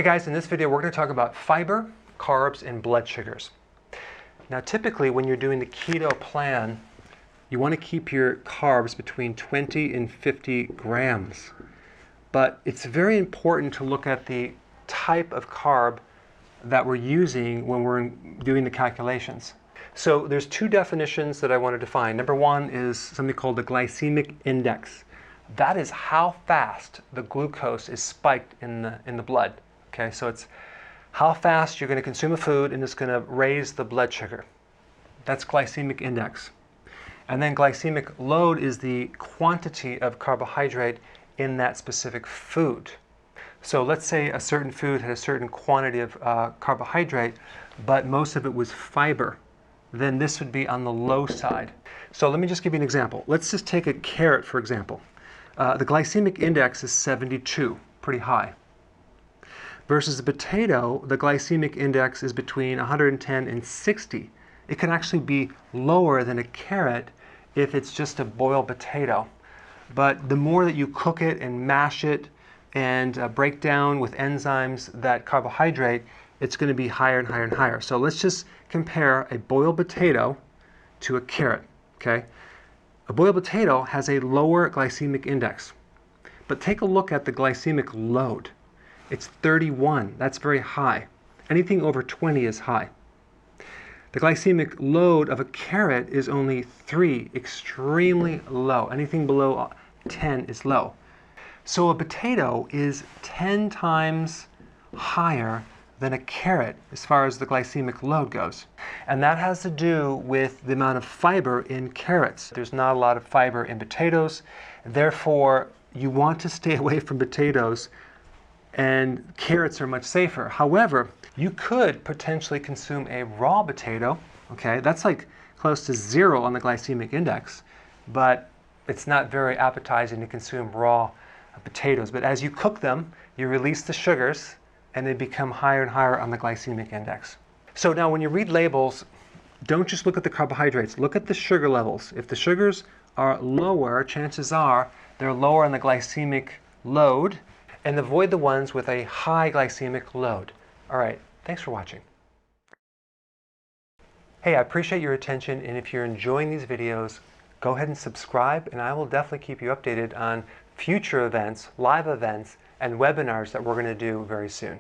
Hey guys, in this video we're going to talk about fiber, carbs, and blood sugars. Now typically when you're doing the keto plan, you want to keep your carbs between 20 and 50 grams. But it's very important to look at the type of carb that we're using when we're doing the calculations. So there's two definitions that I want to define. Number one is something called the glycemic index. That is how fast the glucose is spiked in the blood. Okay, so it's how fast you're going to consume a food and it's going to raise the blood sugar. That's glycemic index. And then glycemic load is the quantity of carbohydrate in that specific food. So let's say a certain food had a certain quantity of carbohydrate, but most of it was fiber. Then this would be on the low side. So let me just give you an example. Let's just take a carrot, for example. The glycemic index is 72, pretty high. Versus a potato, the glycemic index is between 110 and 60. It can actually be lower than a carrot if it's just a boiled potato. But the more that you cook it and mash it and break down with enzymes that carbohydrate, it's going to be higher and higher and higher. So let's just compare a boiled potato to a carrot. Okay? A boiled potato has a lower glycemic index. But take a look at the glycemic load. It's 31. That's very high. Anything over 20 is high. The glycemic load of a carrot is only 3, extremely low. Anything below 10 is low. So a potato is 10 times higher than a carrot as far as the glycemic load goes. And that has to do with the amount of fiber in carrots. There's not a lot of fiber in potatoes. Therefore, you want to stay away from potatoes, and carrots are much safer. However, you could potentially consume a raw potato. Okay, that's like close to 0 on the glycemic index, but it's not very appetizing to consume raw potatoes. But as you cook them, you release the sugars and they become higher and higher on the glycemic index. So now when you read labels, don't just look at the carbohydrates, look at the sugar levels. If the sugars are lower, chances are they're lower on the glycemic load, and avoid the ones with a high glycemic load. All right, thanks for watching. Hey, I appreciate your attention, and if you're enjoying these videos, go ahead and subscribe, and I will definitely keep you updated on future events, live events, and webinars that we're going to do very soon.